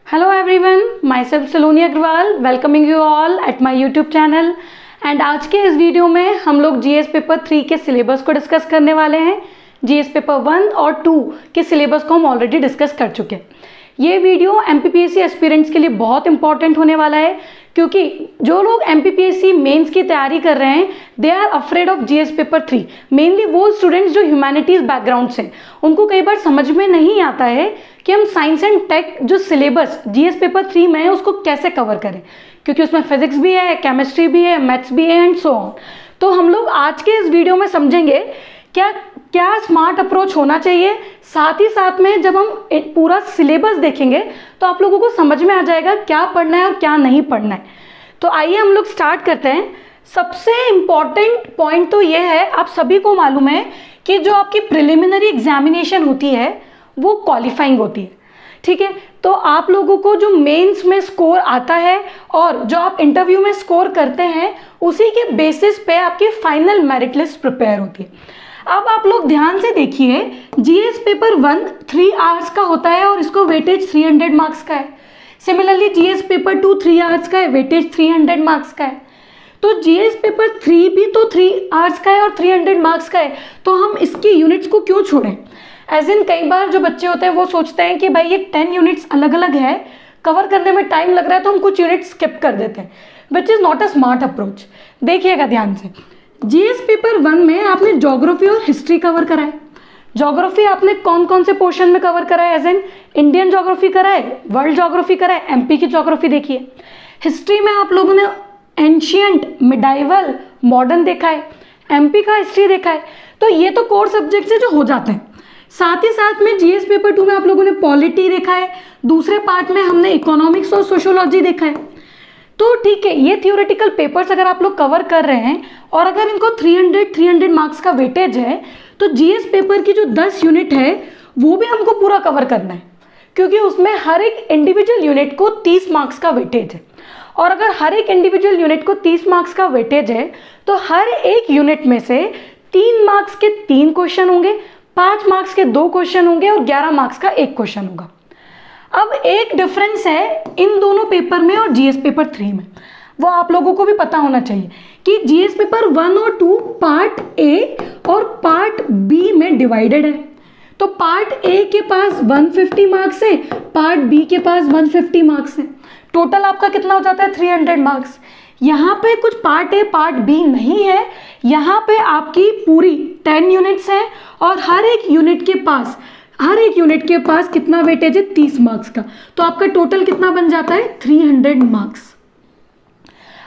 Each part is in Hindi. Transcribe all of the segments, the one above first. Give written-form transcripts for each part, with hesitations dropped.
Hello everyone, myself Saloni Agrawal, welcoming you all at my YouTube channel and आज के इस वीडियो में हम लोग जीएस पेपर 3 के सिलेबस को डिस्कस करने वाले हैं। जीएस पेपर 1 और 2 के सिलेबस को हम ऑलरेडी डिस्कस कर चुके हैं। ये वीडियो एमपीपीएससी एस्पिरेंट्स के लिए बहुत इंपॉर्टेंट होने वाला है क्योंकि जो लोग एमपीपीएससी मेंस की तैयारी कर रहे हैं they are afraid of GS paper 3। Mainly वो स्टूडेंट्स जो ह्यूमैनिटीज बैकग्राउंड से, उनको कई बार समझ में नहीं आता है कि हम साइंस एंड टेक जो सिलेबस जीएस पेपर 3 में है उसको कैसे कवर करें, क्योंकि उसमें फिजिक्स भी है, केमिस्ट्री भी है, मैथ्स भी है एंड सो ऑन। तो हम लोग आज के इस वीडियो में समझेंगे क्या स्मार्ट अप्रोच होना चाहिए। साथ ही साथ में जब हम पूरा सिलेबस देखेंगे तो आप लोगों को समझ में आ जाएगा क्या पढ़ना है और क्या नहीं पढ़ना है। तो आइए हम लोग स्टार्ट करते हैं। सबसे इम्पॉर्टेंट पॉइंट तो ये है, आप सभी को मालूम है कि जो आपकी प्रिलिमिनरी एग्जामिनेशन होती है वो क्वालिफाइंग होती है, ठीक है। तो आप लोगों को जो मेंस में स्कोर आता है और जो आप इंटरव्यू में स्कोर करते हैं उसी के बेसिस पे आपकी फाइनल मेरिट लिस्ट प्रिपेयर होती है। अब आप लोग ध्यान से देखिए, जीएस पेपर 1 3 आवर्स का होता है और इसको वेटेज 300 मार्क्स का है। सिमिलरली जीएस पेपर 2 3 आवर्स का है, वेटेज 300 मार्क्स का है। तो जीएस पेपर 3 भी तो 3 आवर्स का है और 300 मार्क्स का है, तो हम इसकी यूनिट्स को क्यों छोड़ें। एज इन कई बार जो बच्चे होते हैं वो सोचते हैं कि भाई ये 10 यूनिट्स अलग अलग है, कवर करने में टाइम लग रहा है तो हम कुछ यूनिट्स स्किप कर देते हैं, which is not a smart approach. देखिएगा ध्यान से, जीएस पेपर 1 में आपने ज्योग्राफी और हिस्ट्री कवर करा है। ज्योग्राफी आपने कौन कौन से पोर्शन में कवर करा है, एज इन इंडियन ज्योग्राफी करा है, वर्ल्ड ज्योग्राफी करा है, एमपी की ज्योग्राफी देखिए। हिस्ट्री में आप लोगों ने एंशियंट, मिडाइवल, मॉडर्न देखा है, एमपी का हिस्ट्री देखा है। तो ये तो कोर सब्जेक्ट्स है जो हो जाते हैं। साथ ही साथ में जीएस पेपर 2 में आप लोगों ने पॉलिटी देखा है, दूसरे पार्ट में हमने इकोनॉमिक्स और सोशियोलॉजी देखा है। तो ठीक है, ये थियोरेटिकल पेपर्स अगर आप लोग कवर कर रहे हैं और अगर इनको 300 मार्क्स का वेटेज है तो जीएस पेपर की जो 10 यूनिट है वो भी हमको पूरा कवर करना है, क्योंकि उसमें हर एक इंडिविजुअल यूनिट को 30 मार्क्स का वेटेज है। और अगर हर एक इंडिविजुअल यूनिट को 30 मार्क्स का वेटेज है तो हर एक यूनिट में से 3 मार्क्स के 3 क्वेश्चन होंगे, 5 मार्क्स के 2 क्वेश्चन होंगे और 11 मार्क्स का 1 क्वेश्चन होगा। अब एक डिफरेंस है इन दोनों पेपर में और जीएस पेपर 3 में, वो आप लोगों को भी पता होना चाहिए कि जीएस पेपर 1 और 2 पार्ट ए और पार्ट बी में डिवाइडेड है। तो पार्ट ए के पास 150 मार्क्स है, पार्ट बी के पास 150 मार्क्स है। टोटल आपका कितना हो जाता है, 300 मार्क्स। यहाँ पे कुछ पार्ट ए पार्ट बी नहीं है, यहाँ पे आपकी पूरी 10 यूनिट्स हैं और हर एक यूनिट के पास कितना वेटेज है, 30 मार्क्स का। तो आपका टोटल कितना बन जाता है, 300 मार्क्स।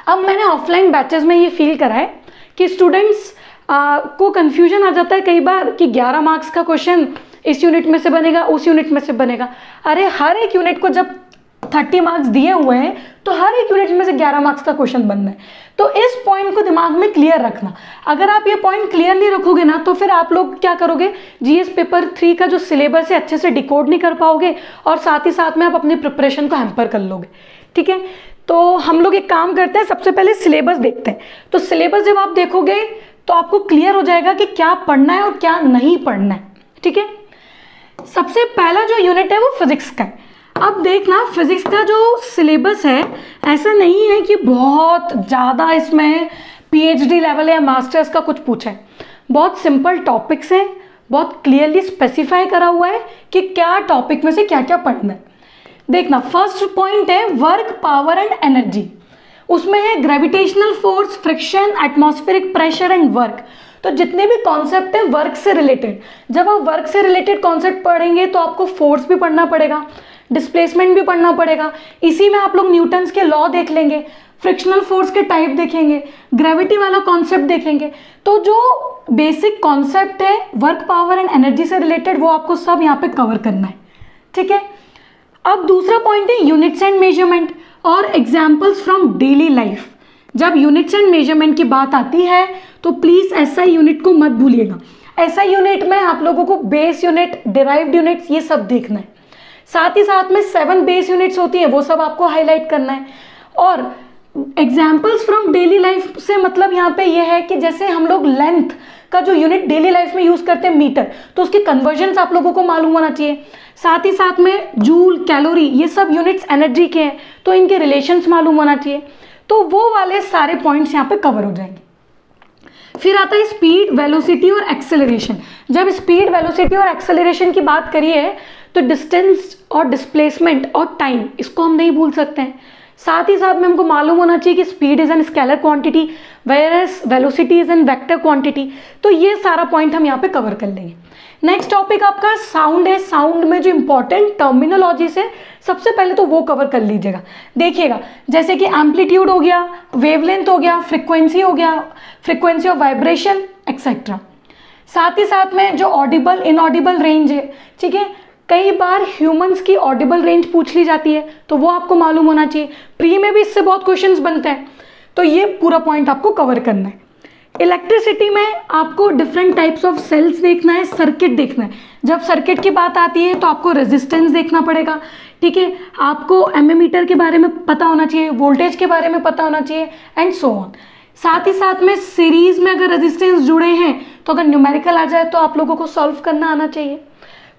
अब मैंने ऑफलाइन बैचेस में ये फील करा है कि स्टूडेंट्स को कंफ्यूजन आ जाता है कई बार कि 11 मार्क्स का क्वेश्चन इस यूनिट में से बनेगा, उस यूनिट में से बनेगा। अरे हर एक यूनिट को जब 30 मार्क्स दिए हुए हैं तो हर एक यूनिट में से 11 मार्क्स का क्वेश्चन बनना है। तो इस पॉइंट को दिमाग में क्लियर रखना। अगर आप ये पॉइंट क्लियरली रखोगे ना तो फिर आप लोग क्या करोगे, जीएस पेपर 3 का जो सिलेबस है अच्छे से डिकोड नहीं कर पाओगे और साथ ही साथ में आप अपनी प्रिपरेशन को हैम्पर कर लोगे, ठीक है। तो हम लोग एक काम करते हैं, सबसे पहले सिलेबस देखते हैं। तो सिलेबस जब आप देखोगे तो आपको क्लियर हो जाएगा कि क्या पढ़ना है और क्या नहीं पढ़ना है, ठीक है। सबसे पहला जो यूनिट है वो फिजिक्स का है। अब देखना, फिजिक्स का जो सिलेबस है ऐसा नहीं है कि बहुत ज़्यादा इसमें पीएचडी लेवल या मास्टर्स का कुछ पूछा है। बहुत सिंपल टॉपिक्स हैं, बहुत क्लियरली स्पेसिफाई करा हुआ है कि क्या टॉपिक में से क्या क्या पढ़ना है। देखना, फर्स्ट पॉइंट है वर्क, पावर एंड एनर्जी। उसमें है gravitational force, friction, atmospheric pressure and work. तो जितने भी कॉन्सेप्ट है वर्क से रिलेटेड, जब आप वर्क से रिलेटेड कॉन्सेप्ट पढ़ेंगे तो आपको फोर्स भी पढ़ना पड़ेगा, डिस्प्लेसमेंट भी पढ़ना पड़ेगा। इसी में आप लोग न्यूटन्स के लॉ देख लेंगे, फ्रिक्शनल फोर्स के टाइप देखेंगे, ग्रेविटी वाला कॉन्सेप्ट देखेंगे। तो जो बेसिक कॉन्सेप्ट है वर्क, पावर एंड एनर्जी से रिलेटेड वो आपको सब यहाँ पे कवर करना है, ठीक है। अब दूसरा पॉइंट है यूनिट्स एंड मेजरमेंट और एग्जाम्पल्स फ्रॉम डेली लाइफ। जब यूनिट्स एंड मेजरमेंट की बात आती है तो प्लीज एसआई यूनिट को मत भूलिएगा। एसआई यूनिट में आप लोगों को बेस यूनिट, डिराइव्ड यूनिट्स ये सब देखना है। साथ ही साथ में 7 बेस यूनिट्स होती हैं, वो सब आपको हाईलाइट करना है। और एग्जाम्पल्स फ्रॉम डेली लाइफ से मतलब यहाँ पे ये है कि जैसे हम लोग लेंथ का जो यूनिट डेली लाइफ में यूज करते हैं मीटर, तो उसके कन्वर्जन्स आप लोगों को मालूम होना चाहिए। साथ ही साथ में जूल, कैलोरी, ये सब यूनिट्स एनर्जी के हैं, तो इनके रिलेशंस मालूम होना चाहिए। तो वो वाले सारे पॉइंट्स यहाँ पे कवर हो जाएंगे। फिर आता है स्पीड, वेलोसिटी और एक्सेलरेशन। जब स्पीड, वेलोसिटी और एक्सेलरेशन की बात करिए तो डिस्टेंस और डिस्प्लेसमेंट और टाइम, इसको हम नहीं भूल सकते हैं। साथ ही साथ में हमको मालूम होना चाहिए कि speed is an scalar quantity whereas velocity is an vector quantity. तो ये सारा पॉइंट हम यहाँ पे कवर कर लेंगे। नेक्स्ट टॉपिक आपका साउंड है। साउंड में जो इंपॉर्टेंट टर्मिनोलॉजी से सबसे पहले तो वो कवर कर लीजिएगा। देखिएगा जैसे कि एम्पलीट्यूड हो गया, वेवलेंथ हो गया, फ्रिक्वेंसी हो गया, फ्रिक्वेंसी ऑफ वाइब्रेशन एक्सेट्रा। साथ ही साथ में जो ऑडिबल इनऑडिबल रेंज है, ठीक है, कई बार ह्यूमंस की ऑडिबल रेंज पूछ ली जाती है, तो वो आपको मालूम होना चाहिए। प्री में भी इससे बहुत क्वेश्चंस बनते हैं, तो ये पूरा पॉइंट आपको कवर करना है। इलेक्ट्रिसिटी में आपको डिफरेंट टाइप्स ऑफ सेल्स देखना है, सर्किट देखना है। जब सर्किट की बात आती है तो आपको रेजिस्टेंस देखना पड़ेगा, ठीक है, आपको एमीमीटर के बारे में पता होना चाहिए, वोल्टेज के बारे में पता होना चाहिए एंड सो ऑन। साथ ही साथ में सीरीज में अगर रेजिस्टेंस जुड़े हैं तो अगर न्यूमेरिकल आ जाए तो आप लोगों को सॉल्व करना आना चाहिए।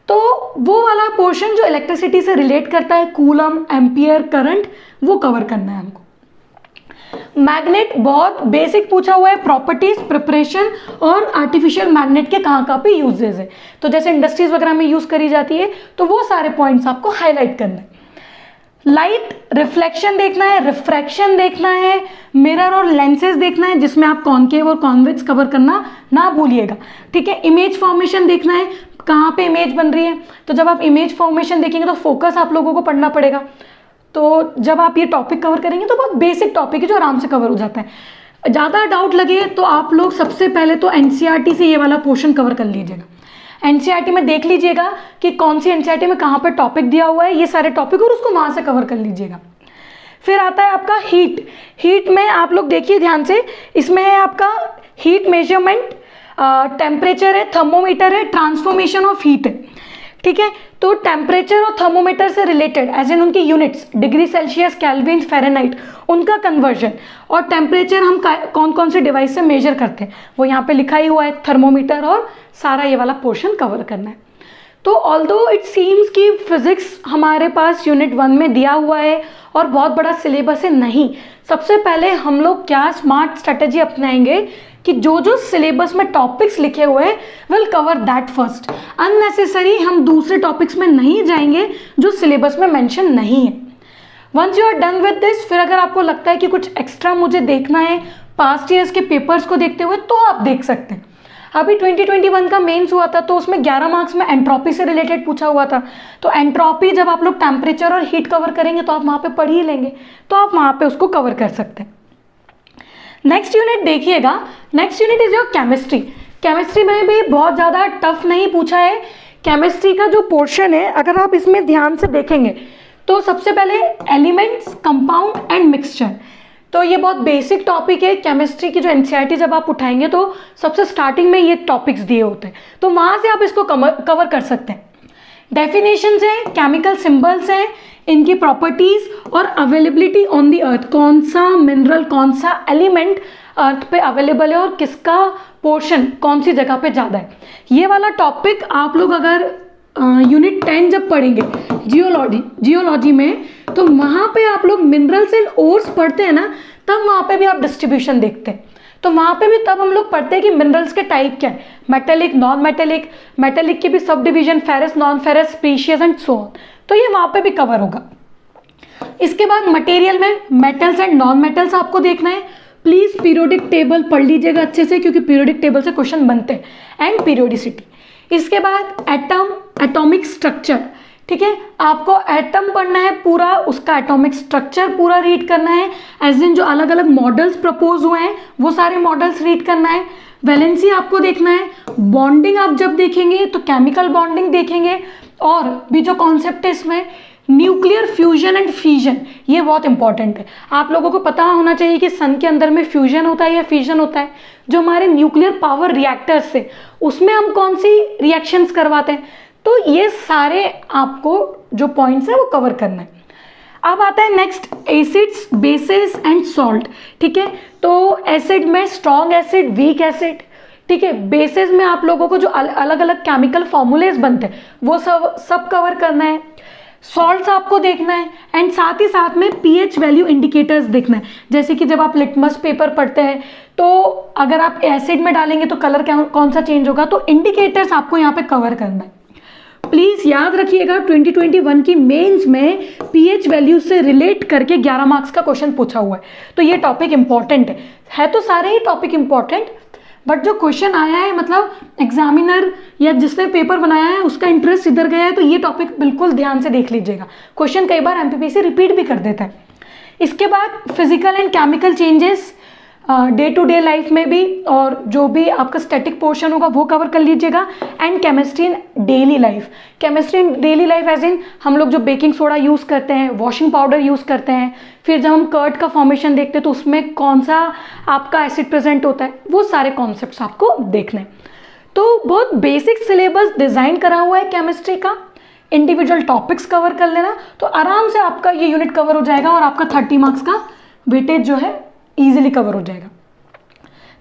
तो वो वाला पोर्शन जो इलेक्ट्रिसिटी से रिलेट करता है, कूलम, एम्पियर, करंट, वो कवर करना है हमको। मैग्नेट बहुत बेसिक पूछा हुआ है, प्रॉपर्टीज, प्रिपरेशन और आर्टिफिशियल मैग्नेट के कहाँ कहाँ पे यूजेस है। तो जैसे इंडस्ट्रीज वगैरह में यूज करी जाती है, तो वो सारे पॉइंट्स आपको हाईलाइट करना है। लाइट रिफ्लेक्शन देखना है, रिफ्रैक्शन देखना है, मिरर और लेंसेज देखना है, जिसमें आप कॉनकेव और कॉन्वेक्स कवर करना ना भूलिएगा, ठीक है। इमेज फॉर्मेशन देखना है, कहाँ पे इमेज बन रही है। तो जब आप इमेज फॉर्मेशन देखेंगे तो फोकस आप लोगों को पढ़ना पड़ेगा। तो जब आप ये टॉपिक कवर करेंगे तो बहुत बेसिक टॉपिक है जो आराम से कवर हो जाता है। ज़्यादा डाउट लगे तो आप लोग सबसे पहले तो एनसीईआरटी से ये वाला पोर्शन कवर कर लीजिएगा। एनसीईआरटी में देख लीजिएगा कि कौन सी एनसीईआरटी में कहाँ पर टॉपिक दिया हुआ है, ये सारे टॉपिक, और उसको वहाँ से कवर कर लीजिएगा। फिर आता है आपका हीट। हीट में आप लोग देखिए ध्यान से, इसमें है आपका हीट मेजरमेंट, टेम्परेचर है, थर्मोमीटर है, ट्रांसफॉर्मेशन ऑफ हीट है, ठीक है। तो टेम्परेचर और थर्मोमीटर से रिलेटेड एज इन उनकी units degree Celsius, kelvin, Fahrenheit, उनका कन्वर्जन, और टेम्परेचर हम कौन कौन से डिवाइस से मेजर करते हैं वो यहाँ पे लिखा ही हुआ है, थर्मोमीटर, और सारा ये वाला पोर्शन कवर करना है। तो ऑल्दो इट सीम्स कि फिजिक्स हमारे पास यूनिट 1 में दिया हुआ है और बहुत बड़ा सिलेबस है, नहीं। सबसे पहले हम लोग क्या स्मार्ट स्ट्रेटेजी अपनाएंगे कि जो जो सिलेबस में टॉपिक्स लिखे हुए हैं will cover that first. Unnecessary हम दूसरे टॉपिक्स में नहीं जाएंगे जो सिलेबस में मेंशन नहीं है। Once you are done with this, फिर अगर आपको लगता है कि कुछ एक्स्ट्रा मुझे देखना है पास्ट ईयर्स के पेपर्स को देखते हुए, तो आप देख सकते हैं। अभी 2021 का मेंस हुआ था तो उसमें 11 मार्क्स में एंट्रोपी से रिलेटेड पूछा हुआ था। तो एंट्रोपी जब आप लोग टेम्परेचर और हीट कवर करेंगे तो आप वहाँ पे पढ़ ही लेंगे, तो आप वहाँ पे उसको कवर कर सकते हैं। नेक्स्ट यूनिट देखिएगा, next unit is your chemistry. Chemistry में भी बहुत ज़्यादा टफ नहीं पूछा है। केमिस्ट्री का जो पोर्शन है, अगर आप इसमें ध्यान से देखेंगे तो सबसे पहले एलिमेंट्स, कंपाउंड एंड मिक्सचर। तो ये बहुत बेसिक टॉपिक है। केमिस्ट्री की जो एनसीईआरटी जब आप उठाएंगे तो सबसे स्टार्टिंग में ये टॉपिक्स दिए होते हैं, तो वहाँ से आप इसको कवर कर सकते हैं। डेफिनेशंस हैं, केमिकल सिंबल्स हैं, इनकी प्रॉपर्टीज और अवेलेबिलिटी ऑन दी अर्थ, कौन सा मिनरल, कौन सा एलिमेंट अर्थ पे अवेलेबल है और किसका पोर्शन कौन सी जगह पे ज़्यादा है। ये वाला टॉपिक आप लोग अगर यूनिट 10 जब पढ़ेंगे जियोलॉजी में, तो वहाँ पे आप लोग मिनरल्स एंड ओर्स पढ़ते हैं ना, तब वहाँ पे भी आप डिस्ट्रीब्यूशन देखते हैं। तो वहाँ पे भी तब हम लोग पढ़ते हैं कि मिनरल्स के टाइप क्या है, मेटेलिक, नॉन मेटेलिक, मेटेलिक के भी sub division, ferrous, non ferrous, species and so on. तो ये वहाँ पे भी कवर होगा। इसके बाद मटेरियल में मेटल्स एंड नॉन मेटल्स आपको देखना है। प्लीज पीरियोडिक टेबल पढ़ लीजिएगा अच्छे से, क्योंकि पीरियोडिक टेबल से क्वेश्चन बनते हैं, एंड पीरियोडिसिटी। इसके बाद एटम, एटॉमिक स्ट्रक्चर, ठीक है, आपको एटम पढ़ना है पूरा, उसका एटॉमिक स्ट्रक्चर पूरा रीड करना है, एज इन जो अलग अलग मॉडल्स प्रपोज हुए हैं वो सारे मॉडल्स रीड करना है। वैलेंसी आपको देखना है। बॉन्डिंग आप जब देखेंगे तो केमिकल बॉन्डिंग देखेंगे, और भी जो कॉन्सेप्ट है इसमें न्यूक्लियर फ्यूजन एंड फिजन, ये बहुत इंपॉर्टेंट है। आप लोगों को पता होना चाहिए कि सन के अंदर में फ्यूजन होता है या फिजन होता है। जो हमारे न्यूक्लियर पावर रिएक्टर्स से, उसमें हम कौन सी रिएक्शंस करवाते हैं, तो ये सारे आपको जो पॉइंट्स है वो कवर करना है। अब आता है next acids, basis and salt, ठीक है। तो एसिड में स्ट्रॉन्ग एसिड, वीक एसिड, ठीक है। बेसिस में आप लोगों को जो अलग अलग केमिकल फॉर्मूलेस बनते हैं वो सब कवर करना है। सॉल्ट्स आपको देखना है एंड साथ ही साथ में पीएच वैल्यू इंडिकेटर्स देखना है। जैसे कि जब आप लिटमस पेपर पढ़ते हैं तो अगर आप एसिड में डालेंगे तो कलर कौन सा चेंज होगा, तो इंडिकेटर्स आपको यहाँ पे कवर करना है। प्लीज याद रखिएगा 2021 की मेंस में पीएच वैल्यू से रिलेट करके 11 मार्क्स का क्वेश्चन पूछा हुआ है, तो ये टॉपिक इंपॉर्टेंट है तो सारे ही टॉपिक इंपॉर्टेंट, बट जो क्वेश्चन आया है मतलब एग्जामिनर या जिसने पेपर बनाया है उसका इंटरेस्ट इधर गया है, तो ये टॉपिक बिल्कुल ध्यान से देख लीजिएगा। क्वेश्चन कई बार एमपीपीसी रिपीट भी कर देता है। इसके बाद physical and chemical changes day to day life में भी, और जो भी आपका स्टैटिक पोर्शन होगा वो कवर कर लीजिएगा। And chemistry in daily life, chemistry in daily life as in हम लोग जो बेकिंग सोडा यूज़ करते हैं, वॉशिंग पाउडर यूज़ करते हैं, फिर जब हम कर्ड का फॉर्मेशन देखते हैं तो उसमें कौन सा आपका एसिड प्रेजेंट होता है, वो सारे कॉन्सेप्ट्स आपको देखने। तो बहुत बेसिक सिलेबस डिज़ाइन करा हुआ है केमिस्ट्री का, इंडिविजुअल टॉपिक्स कवर कर लेना तो आराम से आपका ये यूनिट कवर हो जाएगा और आपका 30 मार्क्स का वेटेज जो है इजीली कवर हो जाएगा।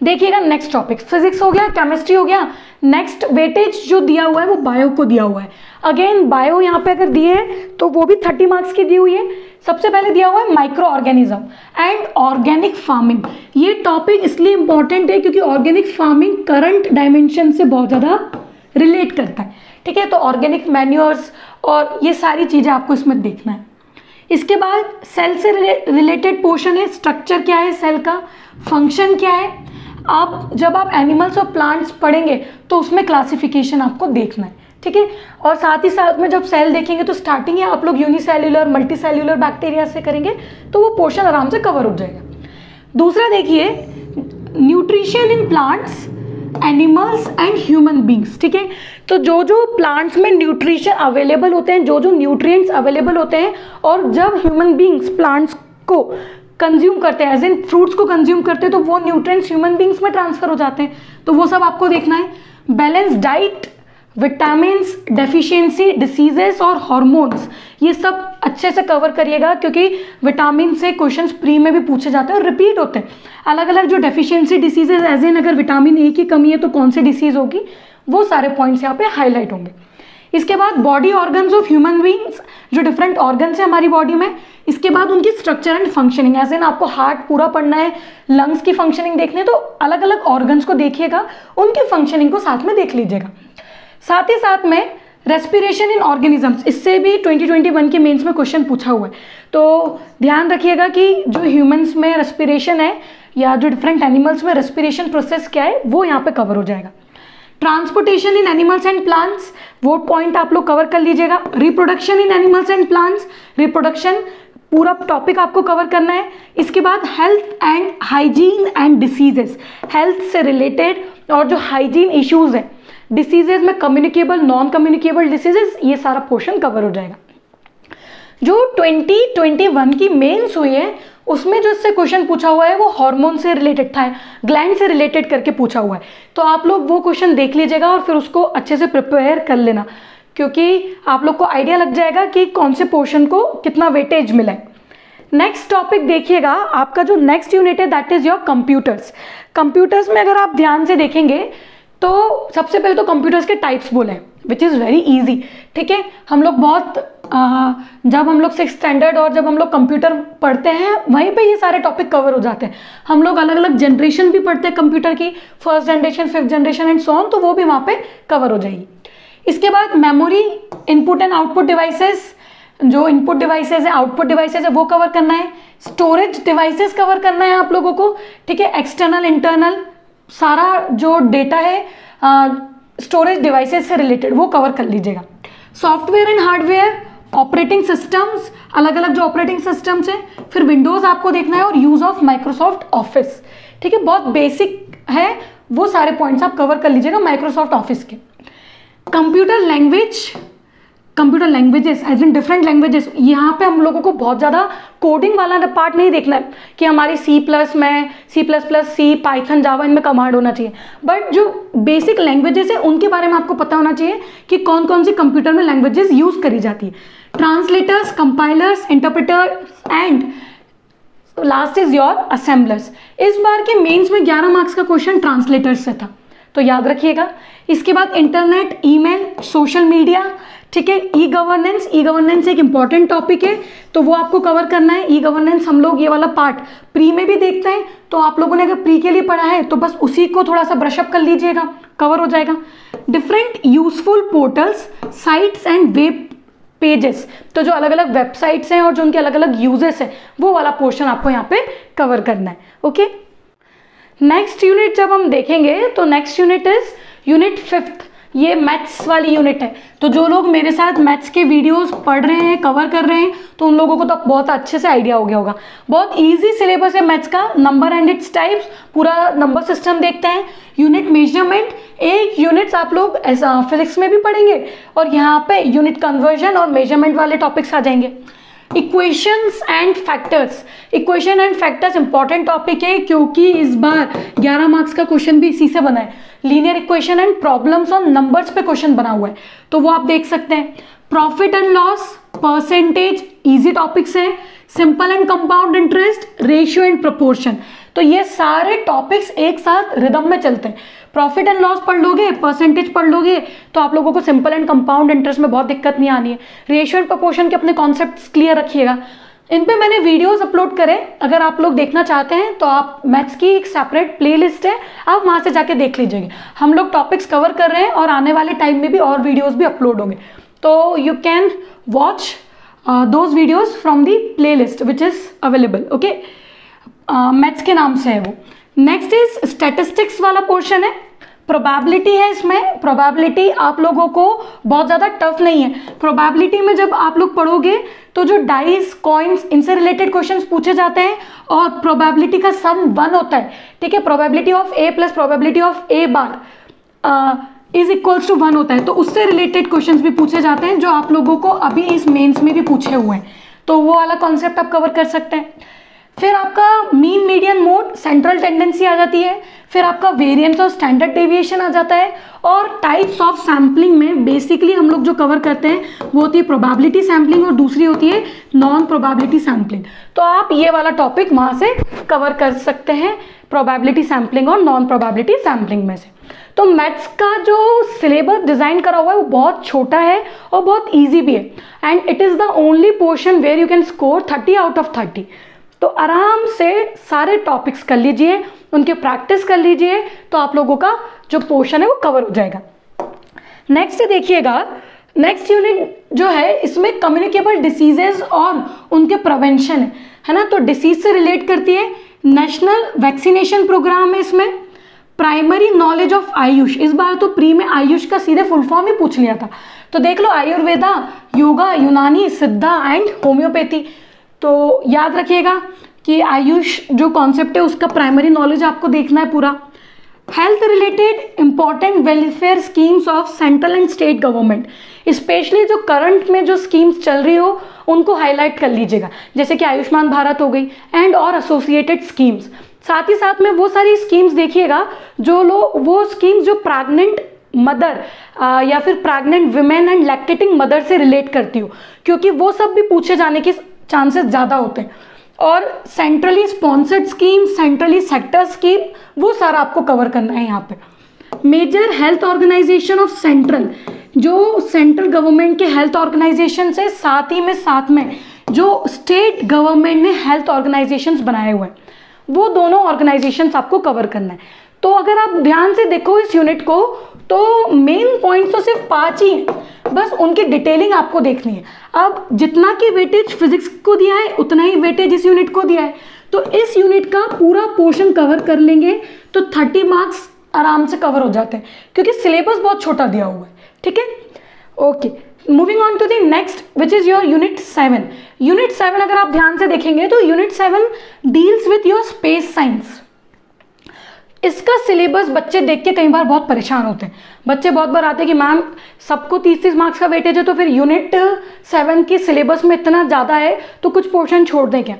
देखिएगा नेक्स्ट टॉपिक, फिजिक्स हो गया, केमिस्ट्री हो गया। नेक्स्ट वेटेज जो दिया हुआ है वो बायो को दिया हुआ है। अगेन बायो यहाँ पे अगर दिए तो वो भी 30 मार्क्स की दी हुई है। सबसे पहले दिया हुआ है micro organism and organic farming. ये टॉपिक इसलिए इंपॉर्टेंट है क्योंकि ऑर्गेनिक फार्मिंग करंट डायमेंशन से बहुत ज़्यादा रिलेट करता है, ठीक है। तो ऑर्गेनिक मैन्योर्स और ये सारी चीज़ें आपको इसमें देखना है। इसके बाद सेल से रिलेटेड पोर्शन है, स्ट्रक्चर क्या है सेल का, फंक्शन क्या है। आप जब आप एनिमल्स और प्लांट्स पढ़ेंगे तो उसमें क्लासिफिकेशन आपको देखना है, ठीक है। और साथ ही साथ में जब सेल देखेंगे तो स्टार्टिंग आप लोग यूनिसेल्यूलर मल्टीसेल्यूलर बैक्टीरिया से करेंगे तो वो पोर्शन आराम से कवर हो जाएगा। दूसरा देखिए nutrition in plants, animals and human beings, ठीक है। तो जो जो प्लांट्स में न्यूट्रिशन अवेलेबल होते हैं, जो जो न्यूट्रिएंट्स अवेलेबल होते हैं, और जब ह्यूमन बींग्स प्लांट्स को कंज्यूम करते हैं, एज इन फ्रूट्स को कंज्यूम करते हैं, तो वो न्यूट्रिएंट्स ह्यूमन बींग्स में ट्रांसफर हो जाते हैं, तो वो सब आपको देखना है। Balance diet, vitamins, deficiency, diseases और हार्मोन्स, ये सब अच्छे से कवर करिएगा क्योंकि विटामिन से क्वेश्चंस प्री में भी पूछे जाते हैं और रिपीट होते हैं। अलग अलग जो डेफिशिएंसी डिसीजेज, एज इन अगर विटामिन ए की कमी है तो कौन सी डिसीज होगी, वो सारे पॉइंट्स यहाँ पे हाईलाइट होंगे। इसके बाद body organs of human beings, जो डिफरेंट ऑर्गन्स है हमारी बॉडी में। इसके बाद उनकी structure and functioning, as in आपको हार्ट पूरा पढ़ना है, लंग्स की फंक्शनिंग देखनी है, तो अलग अलग ऑर्गन्स को देखिएगा, उनकी फंक्शनिंग को साथ में देख लीजिएगा। साथ ही साथ में रेस्पिरेशन इन ऑर्गेनिजम्स, इससे भी 2021 के मेंस में क्वेश्चन पूछा हुआ है, तो ध्यान रखिएगा कि जो ह्यूमंस में रेस्पिरेशन है या जो डिफरेंट एनिमल्स में रेस्पिरेशन प्रोसेस क्या है वो यहाँ पे कवर हो जाएगा। Transportation in animals and plants, वो पॉइंट आप लोग कवर कर लीजिएगा। Reproduction in animals and plants, reproduction पूरा टॉपिक आपको कवर करना है। इसके बाद health and hygiene and diseases, health से रिलेटेड और जो हाइजीन इश्यूज है, डिसीजेज में कम्युनिकेबल, नॉन कम्युनिकेबल डिसीजेज, ये सारा पोर्शन कवर हो जाएगा। जो 2021 की मेंस हुई है उसमें जो इससे क्वेश्चन पूछा हुआ है वो हार्मोन से रिलेटेड था, ग्लैंड से रिलेटेड करके पूछा हुआ है, तो आप लोग वो क्वेश्चन देख लीजिएगा और फिर उसको अच्छे से प्रिपेयर कर लेना क्योंकि आप लोग को आइडिया लग जाएगा कि कौन से पोर्शन को कितना वेटेज मिला है। नेक्स्ट टॉपिक देखिएगा, आपका जो नेक्स्ट यूनिट है that is your computers. Computers में अगर आप ध्यान से देखेंगे तो सबसे पहले तो कंप्यूटर्स के टाइप्स बोले हैं विच इज़ वेरी इजी, ठीक है। हम लोग बहुत जब हम लोग 6th स्टैंडर्ड और जब हम लोग कंप्यूटर पढ़ते हैं वहीं पे ये सारे टॉपिक कवर हो जाते हैं। हम लोग अलग अलग जनरेशन भी पढ़ते हैं कंप्यूटर की, 1st generation, 5th generation and so on, तो वो भी वहाँ पे कवर हो जाएगी। इसके बाद memory, input and output devices, जो इनपुट डिवाइसेस है, आउटपुट डिवाइसेस है, वो कवर करना है। स्टोरेज डिवाइसेस कवर करना है आप लोगों को, ठीक है। एक्सटर्नल, इंटरनल, सारा जो डेटा है स्टोरेज डिवाइसेस से रिलेटेड वो कवर कर लीजिएगा। Software and hardware, operating systems, अलग अलग जो ऑपरेटिंग सिस्टम्स हैं, फिर विंडोज आपको देखना है और यूज ऑफ माइक्रोसॉफ्ट ऑफिस, ठीक है। बहुत बेसिक है, वो सारे पॉइंट्स आप कवर कर लीजिएगा माइक्रोसॉफ्ट ऑफिस के। Computer language, computer languages as in different languages, यहाँ पे हम लोगों को बहुत ज़्यादा कोडिंग वाला पार्ट नहीं देखना है कि हमारी C+ में C++, पाइथन, जावा इनमें कमांड होना चाहिए, बट जो बेसिक लैंग्वेजेस है उनके बारे में आपको पता होना चाहिए कि कौन कौन सी कंप्यूटर में लैंग्वेजेस यूज करी जाती है। Translators, compilers, interpreters and last is your assemblers. इस बार के मेंस में 11 मार्क्स का क्वेश्चन ट्रांसलेटर्स से था, तो याद रखिएगा। इसके बाद इंटरनेट, ईमेल, सोशल मीडिया, ठीक है। ई गवर्नेंस, ई गवर्नेंस एक इंपॉर्टेंट टॉपिक है, तो वो आपको कवर करना है। ई गवर्नेंस हम लोग ये वाला पार्ट प्री में भी देखते हैं, तो आप लोगों ने अगर प्री के लिए पढ़ा है तो बस उसी को थोड़ा सा ब्रशअप कर लीजिएगा, कवर हो जाएगा। Different useful portals, sites and web pages, तो जो अलग अलग वेबसाइट्स हैं और जो उनके अलग अलग यूजेस हैं, वो वाला पोर्शन आपको यहाँ पे कवर करना है। ओके, नेक्स्ट यूनिट जब हम देखेंगे तो next unit is unit 5th, ये मैथ्स वाली यूनिट है। तो जो लोग मेरे साथ मैथ्स के वीडियोस पढ़ रहे हैं, कवर कर रहे हैं, तो उन लोगों को तो बहुत अच्छे से आइडिया हो गया होगा। बहुत इजी सिलेबस है मैथ्स का, नंबर एंड इट्स टाइप्स, पूरा नंबर सिस्टम देखते हैं। यूनिट मेजरमेंट, एक यूनिट्स आप लोग ऐसा फिजिक्स में भी पढ़ेंगे और यहाँ पे यूनिट कन्वर्जन और मेजरमेंट वाले टॉपिक्स आ जाएंगे। Equations and factors, equation and factors important topic है क्योंकि इस बार 11 मार्क्स का क्वेश्चन भी इसी से बना है। Linear equation and problems on numbers पे क्वेश्चन बना हुआ है, तो वो आप देख सकते हैं। Profit and loss, percentage, easy topics है। Simple and compound interest, ratio and proportion, तो ये सारे टॉपिक्स एक साथ रिदम में चलते हैं। प्रॉफिट एंड लॉस पढ़ लोगे, परसेंटेज पढ़ लोगे, तो आप लोगों को सिंपल एंड कंपाउंड इंटरेस्ट में बहुत दिक्कत नहीं आनी है। रेशियो एंड प्रोपोर्शन के अपने कॉन्सेप्ट्स क्लियर रखिएगा। इन पे मैंने वीडियोस अपलोड करे, अगर आप लोग देखना चाहते हैं तो आप मैथ्स की एक सेपरेट प्लेलिस्ट है, आप वहां से जाके देख लीजिएगा। हम लोग टॉपिक्स कवर कर रहे हैं और आने वाले टाइम में भी और वीडियोस भी अपलोड होंगे, तो you can watch those videos from the playlist which is available. Okay, maths के नाम से है वो। नेक्स्ट इज स्टैटिस्टिक्स वाला पोर्शन है, प्रोबेबिलिटी है इसमें। प्रोबेबिलिटी आप लोगों को बहुत ज़्यादा टफ नहीं है। प्रोबेबिलिटी में जब आप लोग पढ़ोगे तो जो डाइस, कॉइन्स, इनसे रिलेटेड क्वेश्चंस पूछे जाते हैं और प्रोबेबिलिटी का सम 1 होता है, ठीक है। Probability of A plus probability of A bar is equals to 1 होता है, तो उससे रिलेटेड क्वेश्चंस भी पूछे जाते हैं जो आप लोगों को अभी इस मेंस में भी पूछे हुए हैं, तो वो वाला कॉन्सेप्ट आप कवर कर सकते हैं। फिर आपका mean, median, mode, central tendency आ जाती है। फिर आपका वेरिएंस और स्टैंडर्ड डेविएशन आ जाता है। और टाइप्स ऑफ सैम्पलिंग में बेसिकली हम लोग जो कवर करते हैं वो होती है प्रोबेबिलिटी सैम्पलिंग और दूसरी होती है नॉन प्रोबेबिलिटी सैम्पलिंग, तो आप ये वाला टॉपिक वहां से कवर कर सकते हैं, प्रोबेबिलिटी सैम्पलिंग और नॉन प्रोबेबिलिटी सैम्पलिंग में से। तो मैथ्स का जो सिलेबस डिजाइन करा हुआ है वो बहुत छोटा है और बहुत ईजी भी है, and it is the only portion where you can score 30 out of 30। तो आराम से सारे टॉपिक्स कर लीजिए, उनके प्रैक्टिस कर लीजिए, तो आप लोगों का जो पोर्शन है वो कवर हो जाएगा। नेक्स्ट देखिएगा, नेक्स्ट यूनिट जो है इसमें कम्युनिकेबल डिसीजेज और उनके प्रिवेंशन है ना, तो डिसीज से रिलेट करती है। नेशनल वैक्सीनेशन प्रोग्राम है इसमें। प्राइमरी नॉलेज ऑफ आयुष, इस बार तो प्री में आयुष का सीधे फुल फॉर्म ही पूछ लिया था, तो देख लो आयुर्वेदा, योगा, यूनानी, सिद्धा एंड होम्योपैथी। तो याद रखिएगा कि आयुष जो कॉन्सेप्ट है उसका प्राइमरी नॉलेज आपको देखना है पूरा। Health related important welfare schemes of central and state government, specially जो करंट में जो स्कीम्स चल रही हो उनको हाईलाइट कर लीजिएगा, जैसे कि आयुष्मान भारत हो गई एंड और एसोसिएटेड स्कीम्स। साथ ही साथ में वो सारी स्कीम्स देखिएगा जो लोग, वो स्कीम्स जो प्रेग्नेंट मदर या फिर pregnant women and lactating mother से रिलेट करती हो, क्योंकि वो सब भी पूछे जाने के चांसेस ज़्यादा होते हैं। और centrally sponsored scheme, centrally sector scheme, वो सारा आपको कवर करना है यहाँ पे। Major health organisation of central, जो सेंट्रल गवर्नमेंट के हेल्थ ऑर्गेनाइजेशन से साथ में जो स्टेट गवर्नमेंट ने हेल्थ ऑर्गेनाइजेशंस बनाए हुए हैं, वो दोनों ऑर्गेनाइजेशंस आपको कवर करना है। तो अगर आप ध्यान से देखो इस यूनिट को, तो मेन पॉइंट्स तो सिर्फ 5 ही हैं, बस उनकी डिटेलिंग आपको देखनी है। अब जितना की वेटेज फिजिक्स को दिया है उतना ही वेटेज इस यूनिट को दिया है, तो इस यूनिट का पूरा पोर्शन कवर कर लेंगे तो 30 मार्क्स आराम से कवर हो जाते हैं, क्योंकि सिलेबस बहुत छोटा दिया हुआ है, ठीक है। Okay, moving on to the next which is your unit 7। Unit 7 अगर आप ध्यान से देखेंगे तो unit 7 deals with your space science. इसका सिलेबस बच्चे देख के कई बार बहुत परेशान होते हैं। बच्चे बहुत बार आते हैं कि मैम सबको 30-30 मार्क्स का वेटेज है, तो फिर यूनिट 7 के सिलेबस में इतना ज़्यादा है तो कुछ पोर्शन छोड़ दें क्या।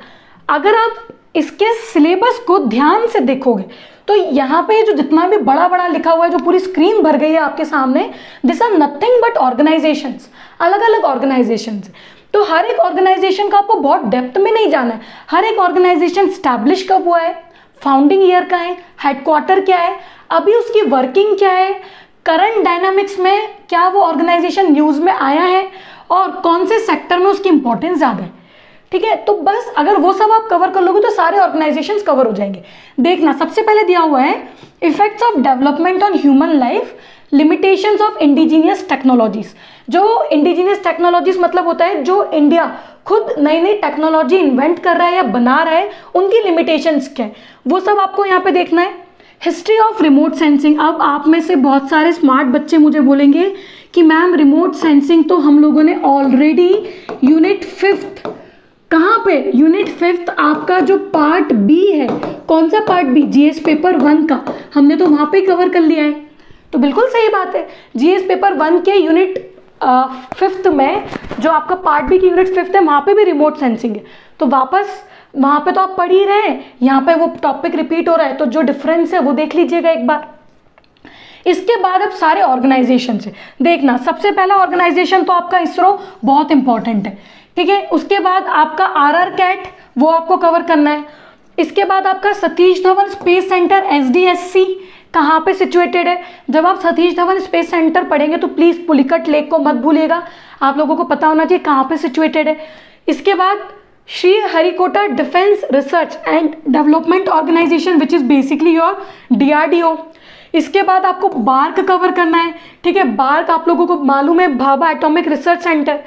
अगर आप इसके सिलेबस को ध्यान से देखोगे तो यहाँ पे जो जितना भी बड़ा बड़ा लिखा हुआ है, जो पूरी स्क्रीन भर गई है आपके सामने, this are nothing but organisations, अलग अलग ऑर्गेनाइजेशंस। तो हर एक ऑर्गेनाइजेशन का आपको बहुत डेप्थ में नहीं जाना है। हर एक ऑर्गेनाइजेशन स्टैब्लिश कब हुआ है, फाउंडिंग ईयर का है, हेडक्वार्टर क्या है, अभी उसकी वर्किंग क्या है, करंट डायनामिक्स में क्या वो ऑर्गेनाइजेशन न्यूज़ में आया है और कौन से सेक्टर में उसकी इंपॉर्टेंस ज़्यादा है। ठीक है, तो बस अगर वो सब आप कवर कर लोगे तो सारे ऑर्गेनाइजेशंस कवर हो जाएंगे। देखना, सबसे पहले दिया हुआ है effects of development on human life, limitations of indigenous technologies. जो इंडिजीनियस टेक्नोलॉजीज मतलब होता है जो इंडिया खुद नई नई टेक्नोलॉजी इन्वेंट कर रहा है या बना रहा है, उनकी लिमिटेशंस क्या है, वो सब आपको यहाँ पे देखना है। History of remote sensing. अब आप में से बहुत सारे स्मार्ट बच्चे मुझे बोलेंगे कि मैम रिमोट सेंसिंग तो हम लोगों ने ऑलरेडी यूनिट 5th, कहाँ पे, यूनिट 5th आपका जो पार्ट बी है, कौन सा पार्ट बी, जीएस पेपर 1 का, हमने तो वहाँ पे कवर कर लिया है। तो बिल्कुल सही बात है, जीएस पेपर 1 के यूनिट 5th में जो आपका पार्ट बी की यूनिट 5th है, वहाँ पे भी रिमोट सेंसिंग है। तो वापस वहाँ पे तो आप पढ़ ही रहे हैं, यहाँ पे वो टॉपिक रिपीट हो रहा है, तो जो डिफरेंस है वो देख लीजिएगा एक बार। इसके बाद अब सारे ऑर्गेनाइजेशन से देखना, सबसे पहला ऑर्गेनाइजेशन तो आपका इसरो बहुत इंपॉर्टेंट है। ठीक है, उसके बाद आपका आरआर कैट, वो आपको कवर करना है। इसके बाद आपका Satish Dhawan space centre SDSC कहाँ पे सिचुएटेड है। जब आप सतीश धवन स्पेस सेंटर पढ़ेंगे तो प्लीज पुलिकट लेक को मत भूलिएगा, आप लोगों को पता होना चाहिए कहाँ पे सिचुएटेड है। इसके बाद Sriharikota defence research and development organisation which is basically your DRDO. इसके बाद आपको बार्क कवर करना है। ठीक है, बार्क आप लोगों को मालूम है, भाभा एटॉमिक रिसर्च सेंटर।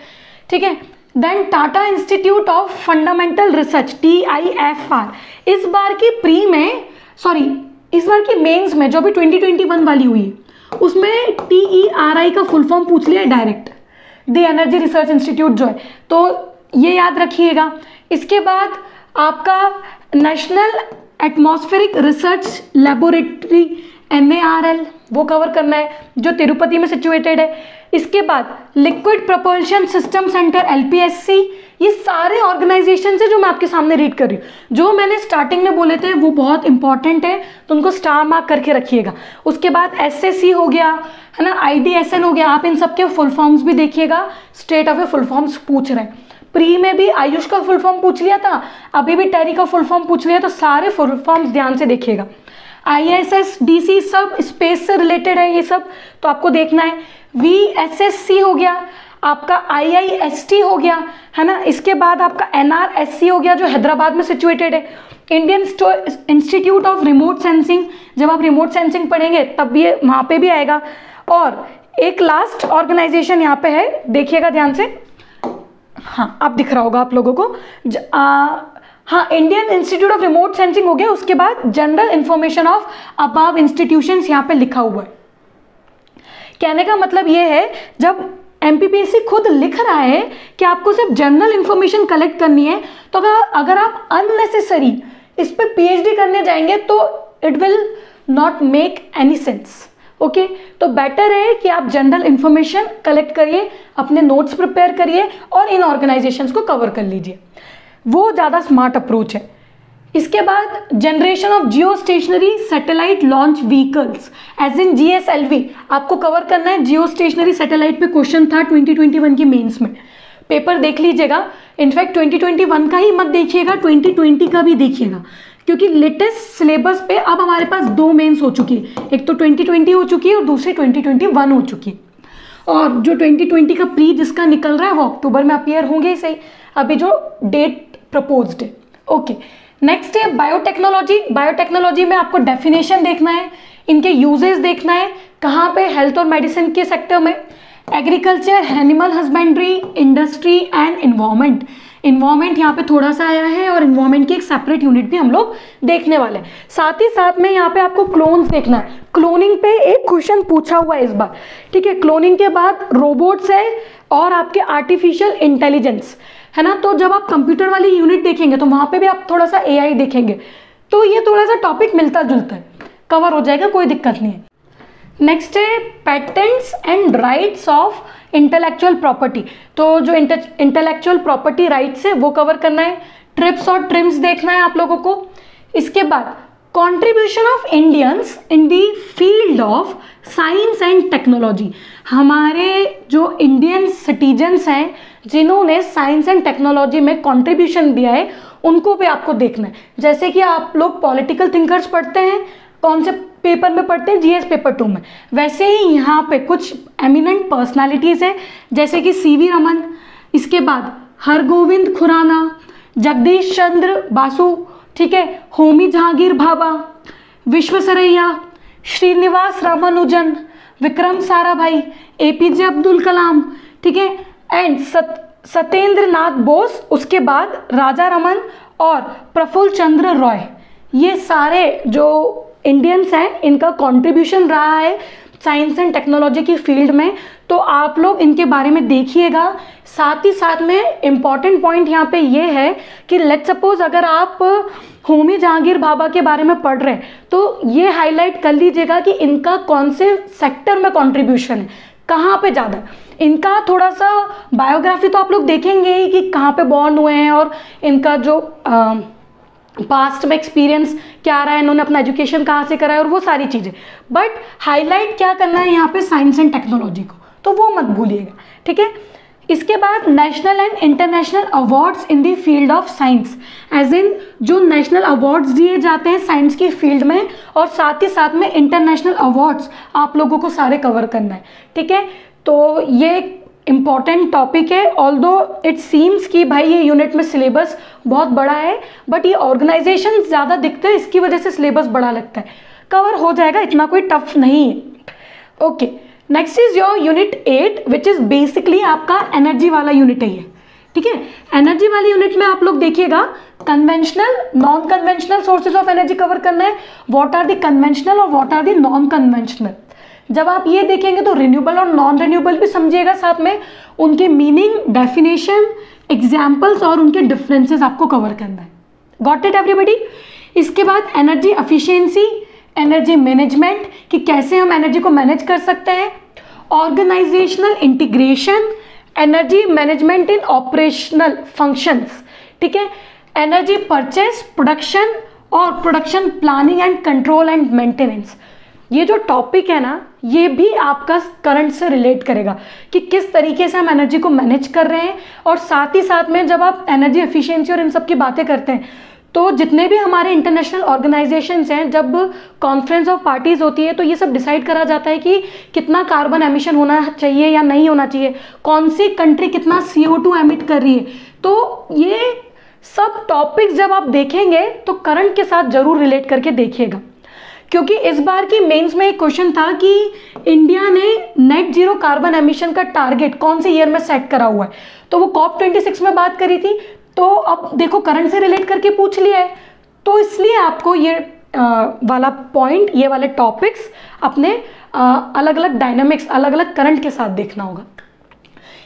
ठीक है, then Tata Institute of Fundamental Research TIFR। इस बार की प्री में, सॉरी इस बार की मेंस में जो अभी 2021 वाली हुई है उसमें TERI का फुल फॉर्म पूछ लिया direct, the energy research institute जो है, तो ये याद रखिएगा। इसके बाद आपका national atmospheric research laboratory NARL, वो कवर करना है जो तिरुपति में सिचुएटेड है। इसके बाद liquid propulsion system centre LPSC। ये सारे ऑर्गेनाइजेशन है जो मैं आपके सामने रीड कर रही हूँ, जो मैंने स्टार्टिंग में बोले थे वो बहुत इंपॉर्टेंट है, तो उनको स्टार मार्क करके रखिएगा। उसके बाद SSC हो गया है ना, IDSN हो गया, आप इन सब के फुल फॉर्म्स भी देखिएगा, स्टेट ऑफ फुल फॉर्म्स पूछ रहे हैं। प्री में भी आयुष का फुल फॉर्म पूछ लिया था, अभी भी टेरी का फुल फॉर्म पूछ लिया, तो सारे फुल फॉर्म्स ध्यान से देखिएगा। ISS DC सब स्पेस से रिलेटेड है ये सब, तो आपको देखना है। VSSC हो गया, आपका IIST हो गया है ना। इसके बाद आपका NRSC हो गया जो हैदराबाद में सिचुएटेड है। Indian institute of remote sensing, जब आप रिमोट सेंसिंग पढ़ेंगे तब ये वहाँ पे भी आएगा। और एक लास्ट ऑर्गेनाइजेशन यहाँ पे है, देखिएगा ध्यान से, हाँ अब दिख रहा होगा आप लोगों को, हाँ Indian institute of remote sensing हो गया। उसके बाद general information of above institutions यहाँ पे लिखा हुआ है। कहने का मतलब ये है, जब MPPSC खुद लिख रहा है कि आपको सिर्फ जनरल इंफॉर्मेशन कलेक्ट करनी है, तो अगर आप अननेसेसरी इस पे PhD करने जाएंगे तो it will not make any sense. Okay, तो बेटर है कि आप जनरल इंफॉर्मेशन कलेक्ट करिए, अपने नोट्स प्रिपेयर करिए और इन ऑर्गेनाइजेशंस को कवर कर लीजिए, वो ज़्यादा स्मार्ट अप्रोच है। इसके बाद generation of geostationary satellite launch vehicles as in GSLV आपको कवर करना है। जियो स्टेशनरी सैटेलाइट पे क्वेश्चन था 2021 की मेंस में, पेपर देख लीजिएगा। इनफैक्ट 2021 का ही मत देखिएगा, 2020 का भी देखिएगा, क्योंकि लेटेस्ट सिलेबस पे अब हमारे पास 2 मेंस हो चुकी है, एक तो 2020 हो चुकी है और दूसरी 2021 हो चुकी है। और जो 2020 का प्री जिसका निकल रहा है वो अक्टूबर में अपीयर होंगे ही सही, अभी जो डेट प्रपोज्ड है। ओके, नेक्स्ट है बायोटेक्नोलॉजी। बायोटेक्नोलॉजी में आपको डेफिनेशन देखना है, इनके यूजेस देखना है, कहाँ पे हेल्थ और मेडिसिन के सेक्टर में, agriculture, animal husbandry, industry and environment. Environment यहाँ पे थोड़ा सा आया है और इन्वायरमेंट की एक सेपरेट यूनिट भी हम लोग देखने वाले हैं। साथ ही साथ में यहाँ पे आपको क्लोन्स देखना है, क्लोनिंग पे एक क्वेश्चन पूछा हुआ है इस बार। ठीक है, क्लोनिंग के बाद रोबोट्स है और आपके आर्टिफिशियल इंटेलिजेंस है ना। तो जब आप कंप्यूटर वाली यूनिट देखेंगे तो वहाँ पे भी आप थोड़ा सा AI देखेंगे, तो ये थोड़ा सा टॉपिक मिलता जुलता है, कवर हो जाएगा, कोई दिक्कत नहीं है। नेक्स्ट है patents and rights of intellectual property. तो जो इंटेलेक्चुअल प्रॉपर्टी राइट्स है वो कवर करना है। ट्रिप्स और ट्रिम्स देखना है आप लोगों को। इसके बाद contribution of Indians in the field of science and technology. हमारे जो इंडियन सिटीजन्स हैं जिन्होंने साइंस एंड टेक्नोलॉजी में कंट्रीब्यूशन दिया है, उनको भी आपको देखना है। जैसे कि आप लोग पॉलिटिकल थिंकर्स पढ़ते हैं, कौन से पेपर में पढ़ते हैं, जीएस पेपर 2 में। वैसे ही यहाँ पे कुछ एमिनेंट पर्सनालिटीज़ है जैसे कि सीवी रमन, इसके बाद हरगोविंद खुराना, जगदीश चंद्र बासु, ठीक है, होमी जहांगीर भाभा, विश्वेश्वरैया, श्रीनिवास रामानुजन, विक्रम साराभाई, एपीजे अब्दुल कलाम, ठीक है, एंड सत्येंद्र नाथ बोस, उसके बाद राजा रमन और प्रफुल्ल चंद्र रॉय। ये सारे जो इंडियंस हैं इनका कंट्रीब्यूशन रहा है साइंस एंड टेक्नोलॉजी की फील्ड में, तो आप लोग इनके बारे में देखिएगा। साथ ही साथ में इम्पॉर्टेंट पॉइंट यहाँ पे ये है कि लेट्स सपोज अगर आप होमी जहांगीर भाभा के बारे में पढ़ रहे हैं तो ये हाईलाइट कर लीजिएगा कि इनका कौन से सेक्टर में कंट्रीब्यूशन है, कहाँ पे ज़्यादा। इनका थोड़ा सा बायोग्राफी तो आप लोग देखेंगे ही कि कहाँ पे बॉर्न हुए हैं और इनका जो पास्ट में एक्सपीरियंस क्या रहा है, इन्होंने अपना एजुकेशन कहाँ से करा है और वो सारी चीज़ें, बट हाईलाइट क्या करना है यहाँ पे साइंस एंड टेक्नोलॉजी को, तो वो मत भूलिएगा, ठीक है। इसके बाद national and international awards in the field of science, as in जो नेशनल अवार्ड्स दिए जाते हैं साइंस की फील्ड में, और साथ ही साथ में इंटरनेशनल अवार्ड्स आप लोगों को सारे कवर करना है, ठीक है। तो ये इम्पॉर्टेंट टॉपिक है, ऑल्दो इट सीम्स कि भाई ये यूनिट में सिलेबस बहुत बड़ा है, बट ये ऑर्गेनाइजेशन ज़्यादा दिखते हैं, इसकी वजह से सिलेबस बड़ा लगता है। कवर हो जाएगा, इतना कोई टफ नहीं है। Okay, next is your unit 8 which is basically आपका एनर्जी वाला यूनिट है ये, ठीक है। एनर्जी वाले यूनिट में आप लोग देखिएगा conventional non conventional sources of energy cover करना है, व्हाट आर द कन्वेंशनल और what are the non conventional. जब आप ये देखेंगे तो रिन्यूएबल और नॉन रिन्यूएबल भी समझिएगा, साथ में उनके मीनिंग, डेफिनेशन, एग्जाम्पल्स और उनके डिफरेंसेस आपको कवर करना है। Got it everybody. इसके बाद एनर्जी एफिशिएंसी, एनर्जी मैनेजमेंट कि कैसे हम एनर्जी को मैनेज कर सकते हैं, ऑर्गेनाइजेशनल इंटीग्रेशन, एनर्जी मैनेजमेंट इन ऑपरेशनल फंक्शंस, ठीक है, एनर्जी परचेस, प्रोडक्शन और production planning and control and maintenance. ये जो टॉपिक है ना, ये भी आपका करंट से रिलेट करेगा कि किस तरीके से हम एनर्जी को मैनेज कर रहे हैं। और साथ ही साथ में जब आप एनर्जी एफिशिएंसी और इन सब की बातें करते हैं तो जितने भी हमारे इंटरनेशनल ऑर्गेनाइजेशंस हैं, जब कॉन्फ्रेंस ऑफ पार्टीज होती है तो ये सब डिसाइड करा जाता है कि कितना कार्बन एमिशन होना चाहिए या नहीं होना चाहिए, कौन सी कंट्री कितना CO2 एमिट कर रही है। तो ये सब टॉपिक्स जब आप देखेंगे तो करंट के साथ जरूर रिलेट करके देखिएगा, क्योंकि इस बार की मेंस में एक क्वेश्चन था कि इंडिया ने नेट जीरो कार्बन एमिशन का टारगेट कौन से ईयर में सेट करा हुआ है, तो वो COP26 में बात करी थी। तो अब देखो करंट से रिलेट करके पूछ लिया है, तो इसलिए आपको ये वाला पॉइंट, ये वाले टॉपिक्स अपने अलग अलग डायनामिक्स, अलग अलग करंट के साथ देखना होगा।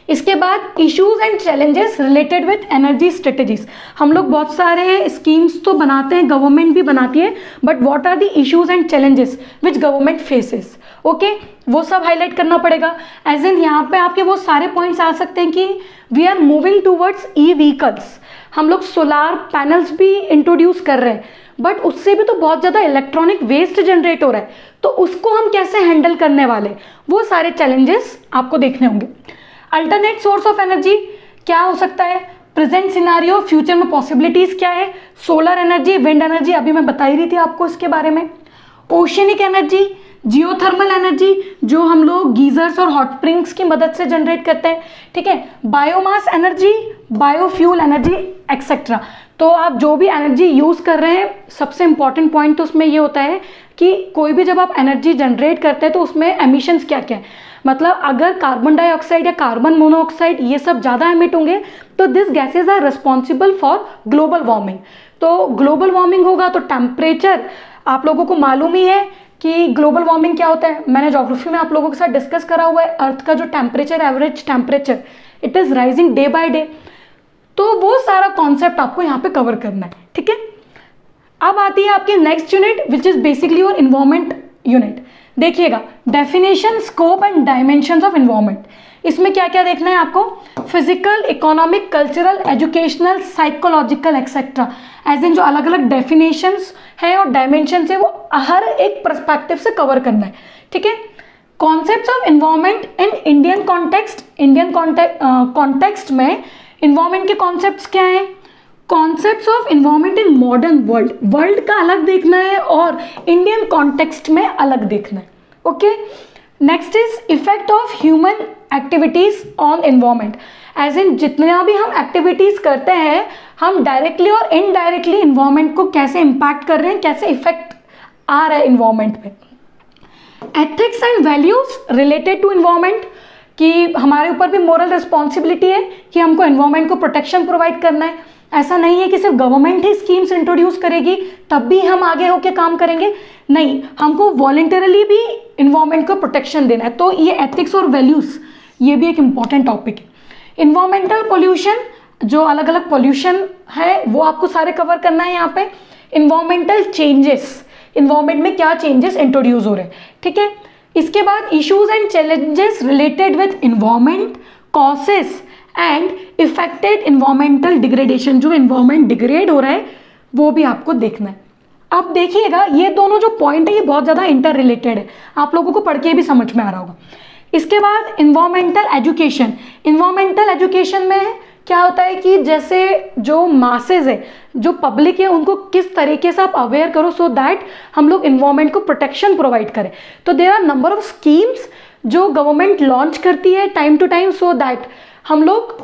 इसके बाद issues and challenges related with energy strategies. हम लोग बहुत सारे स्कीम्स तो बनाते हैं, गवर्नमेंट भी बनाती है, but what are the issues and challenges which government faces, okay, वो सब हाईलाइट करना पड़ेगा। एज इन यहाँ पे आपके वो सारे पॉइंट्स आ सकते हैं कि वी आर मूविंग टूवर्ड्स ई-व्हीकल्स, हम लोग सोलार पैनल्स भी इंट्रोड्यूस कर रहे हैं, बट उससे भी तो बहुत ज़्यादा इलेक्ट्रॉनिक वेस्ट जनरेट हो रहा है, तो उसको हम कैसे हैंडल करने वाले, वो सारे चैलेंजेस आपको देखने होंगे। अल्टरनेट सोर्स ऑफ एनर्जी क्या हो सकता है, प्रेजेंट सिनारियो, फ्यूचर में पॉसिबिलिटीज क्या है, सोलर एनर्जी, विंड एनर्जी, अभी मैं बता ही रही थी आपको इसके बारे में, ओशियनिक एनर्जी, जियोथर्मल एनर्जी जो हम लोग गीजर्स और हॉट स्प्रिंग्स की मदद से जनरेट करते हैं, ठीक है, biomass energy, biofuel energy etcetera. तो आप जो भी एनर्जी यूज कर रहे हैं, सबसे इंपॉर्टेंट पॉइंट तो उसमें ये होता है कि कोई भी जब आप एनर्जी जनरेट करते हैं तो उसमें एमिशंस क्या क्या है, मतलब अगर कार्बन डाइऑक्साइड या कार्बन मोनोऑक्साइड ये सब ज़्यादा एमिट होंगे तो this gases are responsible for global warming. तो ग्लोबल वार्मिंग होगा तो टेम्परेचर, आप लोगों को मालूम ही है कि ग्लोबल वार्मिंग क्या होता है, मैंने ज्योग्राफी में आप लोगों के साथ डिस्कस करा हुआ है, अर्थ का जो temperature, average temperature, it is rising day by day. तो वो सारा कॉन्सेप्ट आपको यहाँ पे कवर करना है, ठीक है। अब आती है आपकी next unit which is basically your environment unit. देखिएगा definition, scope and dimensions of environment, इसमें क्या क्या देखना है आपको, physical, economic, cultural, educational, psychological etcetera, as in जो अलग अलग डेफिनेशंस हैं और डायमेंशंस है वो हर एक पर्सपेक्टिव से कवर करना है, ठीक है। Concepts of environment in Indian context, Indian context में इन्वायरमेंट के कॉन्सेप्ट्स क्या हैं, concept aspects of environment in modern world, world का अलग देखना है और इंडियन कॉन्टेक्स्ट में अलग देखना है। Okay, next is effect of human activities on environment, as in जितना भी हम एक्टिविटीज करते हैं हम डायरेक्टली और इनडायरेक्टली इन्वायरमेंट को कैसे इम्पैक्ट कर रहे हैं, कैसे इफेक्ट आ रहा है इन्वायरमेंट पे। Ethics and values related to environment, कि हमारे ऊपर भी मोरल रिस्पॉन्सिबिलिटी है कि हमको एनवायरनमेंट को प्रोटेक्शन प्रोवाइड करना है। ऐसा नहीं है कि सिर्फ गवर्नमेंट ही स्कीम्स इंट्रोड्यूस करेगी तब भी हम आगे होके काम करेंगे, नहीं, हमको वॉलंटरली भी इन्वायरमेंट को प्रोटेक्शन देना है। तो ये एथिक्स और वैल्यूज ये भी एक इम्पॉर्टेंट टॉपिक है। इन्वायरमेंटल पोल्यूशन, जो अलग अलग पोल्यूशन है वो आपको सारे कवर करना है यहाँ पे। इन्वायरमेंटल चेंजेस, इन्वायरमेंट में क्या चेंजेस इंट्रोड्यूस हो रहे हैं, ठीक है। इसके बाद issues and challenges related with environment, causes and affected environmental degradation, जो इन्वायरमेंट डिग्रेड हो रहा है वो भी आपको देखना है। अब देखिएगा ये दोनों जो पॉइंट है ये बहुत ज़्यादा इंटर रिलेटेड है, आप लोगों को पढ़ के भी समझ में आ रहा होगा। इसके बाद इन्वायरमेंटल एजुकेशन, इन्वायरमेंटल एजुकेशन में क्या होता है कि जैसे जो मासेज है, जो पब्लिक है, उनको किस तरीके से आप अवेयर करो सो दैट हम लोग इन्वायरमेंट को प्रोटेक्शन प्रोवाइड करें। तो there are number of schemes जो गवर्नमेंट लॉन्च करती है time to time so that हम लोग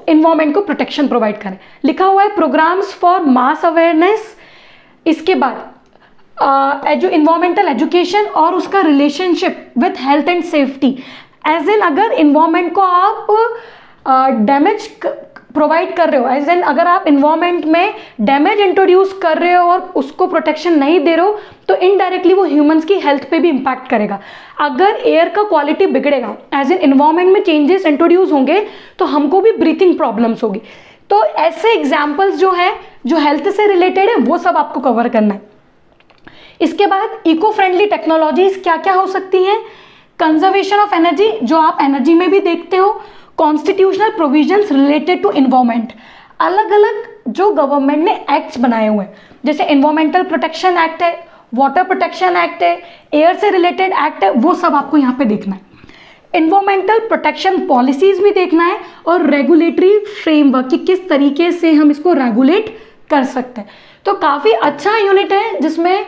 इन्वायरमेंट को प्रोटेक्शन प्रोवाइड करें। लिखा हुआ है प्रोग्राम्स फॉर मास अवेयरनेस। इसके बाद जो इन्वायरमेंटल एजुकेशन और उसका relationship with health and safety, as in अगर इन्वायरमेंट को आप डैमेज प्रोवाइड कर रहे हो, एज एन अगर आप इन्वायरमेंट में डैमेज इंट्रोड्यूस कर रहे हो और उसको प्रोटेक्शन नहीं दे रहे हो तो इनडायरेक्टली वो ह्यूमंस की हेल्थ पे भी इम्पैक्ट करेगा। अगर एयर का क्वालिटी बिगड़ेगा, एज एन इन्वायरमेंट में चेंजेस इंट्रोड्यूस होंगे तो हमको भी ब्रीथिंग प्रॉब्लम्स होगी। तो ऐसे एग्जाम्पल्स जो है जो हेल्थ से रिलेटेड है वो सब आपको कवर करना है। इसके बाद इको फ्रेंडली टेक्नोलॉजीज क्या क्या हो सकती हैं, कंजर्वेशन ऑफ एनर्जी, जो आप एनर्जी में भी देखते हो, constitutional provisions related to environment, अलग अलग जो गवर्नमेंट ने एक्ट्स बनाए हुए हैं, जैसे इन्वायरमेंटल प्रोटेक्शन एक्ट है, वाटर प्रोटेक्शन एक्ट है, एयर से रिलेटेड एक्ट है, वो सब आपको यहाँ पे देखना है। इन्वायरमेंटल प्रोटेक्शन पॉलिसीज भी देखना है और रेगुलेटरी फ्रेमवर्क कि किस तरीके से हम इसको रेगुलेट कर सकते हैं। तो काफ़ी अच्छा यूनिट है जिसमें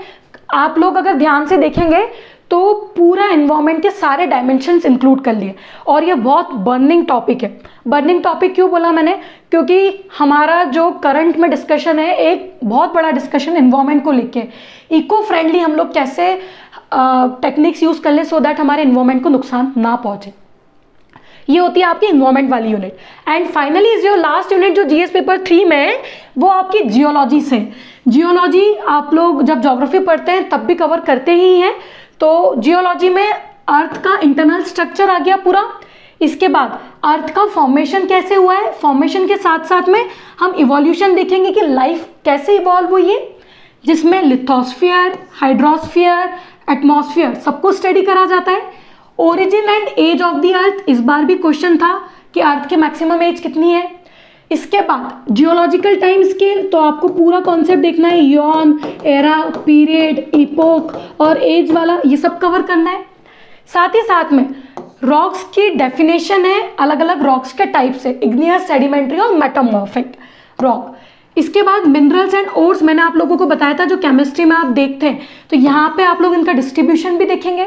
आप लोग अगर ध्यान से देखेंगे तो पूरा एनवायरनमेंट के सारे डायमेंशंस इंक्लूड कर लिए और ये बहुत बर्निंग टॉपिक है। बर्निंग टॉपिक क्यों बोला मैंने, क्योंकि हमारा जो करंट में डिस्कशन है एक बहुत बड़ा डिस्कशन एनवायरनमेंट को लेके, इको फ्रेंडली हम लोग कैसे टेक्निक्स यूज कर ले सो दैट हमारे एनवायरनमेंट को नुकसान ना पहुंचे। ये होती है आपकी इन्वायरमेंट वाली यूनिट। एंड फाइनली जो लास्ट यूनिट जो जीएस पेपर 3 में है वो आपकी जियोलॉजी से। जियोलॉजी आप लोग जब ज्योग्राफी पढ़ते हैं तब भी कवर करते ही हैं। तो जियोलॉजी में अर्थ का इंटरनल स्ट्रक्चर आ गया पूरा। इसके बाद अर्थ का फॉर्मेशन कैसे हुआ है, फॉर्मेशन के साथ साथ में हम इवोल्यूशन देखेंगे कि लाइफ कैसे इवॉल्व हुई है, जिसमें लिथोस्फीयर, हाइड्रोस्फीयर, एटमॉस्फेयर सबको स्टडी करा जाता है। Origin and age of the earth, इस बार भी क्वेश्चन था कि अर्थ की मैक्सिमम एज कितनी है। इसके बाद जियोलॉजिकल टाइम स्केल, तो आपको पूरा कॉन्सेप्ट देखना है, यॉन, एरा, पीरियड, इपोक और एज वाला, ये सब कवर करना है। साथ ही साथ में रॉक्स की डेफिनेशन है, अलग अलग रॉक्स के टाइप्स है, इग्नियस, सेडिमेंट्री और मेटामॉर्फिक रॉक। इसके बाद मिनरल्स एंड ओर्स मैंने आप लोगों को बताया था जो केमिस्ट्री में आप देखते हैं, तो यहाँ पे आप लोग इनका डिस्ट्रीब्यूशन भी देखेंगे।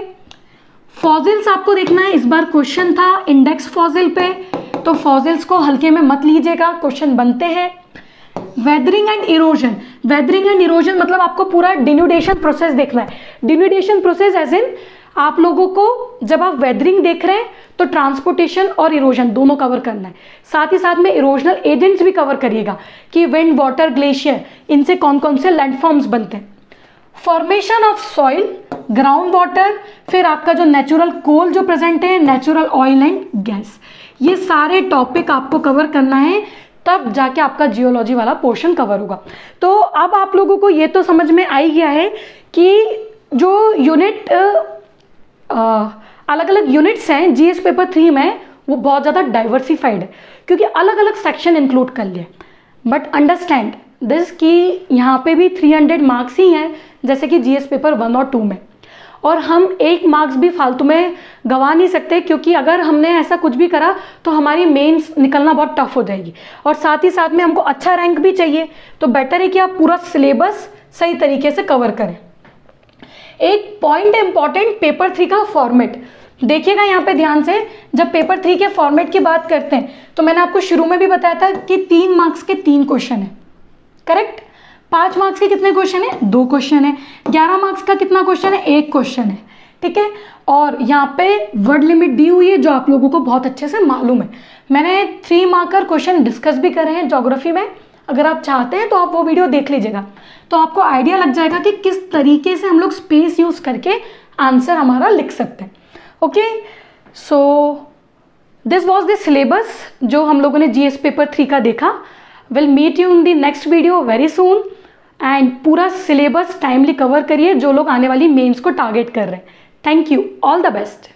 फॉसिल्स आपको देखना है, इस बार क्वेश्चन था इंडेक्स फॉसिल पे, तो फॉसिल्स को हल्के में मत लीजिएगा, क्वेश्चन बनते हैं। Weathering and erosion, weathering and erosion मतलब आपको पूरा डिन्यूडेशन प्रोसेस देखना है। डिन्यूडेशन प्रोसेस एज इन आप लोगों को जब आप वेदरिंग देख रहे हैं तो ट्रांसपोर्टेशन और इरोजन दोनों कवर करना है। साथ ही साथ में इरोजनल एजेंट्स भी कवर करिएगा कि विंड, वाटर, ग्लेशियर, इनसे कौन कौन से लैंडफॉर्म्स बनते हैं। Formation of soil, ground water, फिर आपका जो नेचुरल कोल जो प्रेजेंट है, नेचुरल ऑयल एंड गैस, ये सारे टॉपिक आपको कवर करना है, तब जाके आपका जियोलॉजी वाला पोर्शन कवर होगा। तो अब आप लोगों को ये तो समझ में आ ही गया है कि जो यूनिट अलग अलग यूनिट्स हैं जीएस पेपर 3 में वो बहुत ज़्यादा डाइवर्सिफाइड है क्योंकि अलग अलग सेक्शन इंक्लूड कर लिए। बट अंडरस्टैंड दिस कि यहाँ पे भी 300 मार्क्स ही हैं जैसे कि जीएस पेपर 1 और 2 में। और हम 1 मार्क्स भी फालतू में गंवा नहीं सकते, क्योंकि अगर हमने ऐसा कुछ भी करा तो हमारी मेंस निकलना बहुत टफ हो जाएगी। और साथ ही साथ में हमको अच्छा रैंक भी चाहिए, तो बेटर है कि आप पूरा सिलेबस सही तरीके से कवर करें। एक पॉइंट इंपॉर्टेंट, पेपर 3 का फॉर्मेट देखिएगा यहाँ पे ध्यान से। जब पेपर 3 के फॉर्मेट की बात करते हैं तो मैंने आपको शुरू में भी बताया था कि 3 मार्क्स के 3 क्वेश्चन है, करेक्ट। 5 मार्क्स के कितने क्वेश्चन है? 2 क्वेश्चन है। 11 मार्क्स का कितना क्वेश्चन है? 1 क्वेश्चन है, ठीक है। और यहाँ पे वर्ड लिमिट दी हुई है जो आप लोगों को बहुत अच्छे से मालूम है। मैंने 3 मार्कर क्वेश्चन डिस्कस भी करे हैं ज्योग्राफी में, अगर आप चाहते हैं तो आप वो वीडियो देख लीजिएगा, तो आपको आइडिया लग जाएगा कि किस तरीके से हम लोग स्पेस यूज करके आंसर हमारा लिख सकते हैं। Okay, so this was the syllabus जो हम लोगों ने जीएस पेपर 3 का देखा। Will meet you in the next video very soon. And पूरा सिलेबस टाइमली कवर करिए जो लोग आने वाली मेंस को टारगेट कर रहे हैं। Thank you, all the best.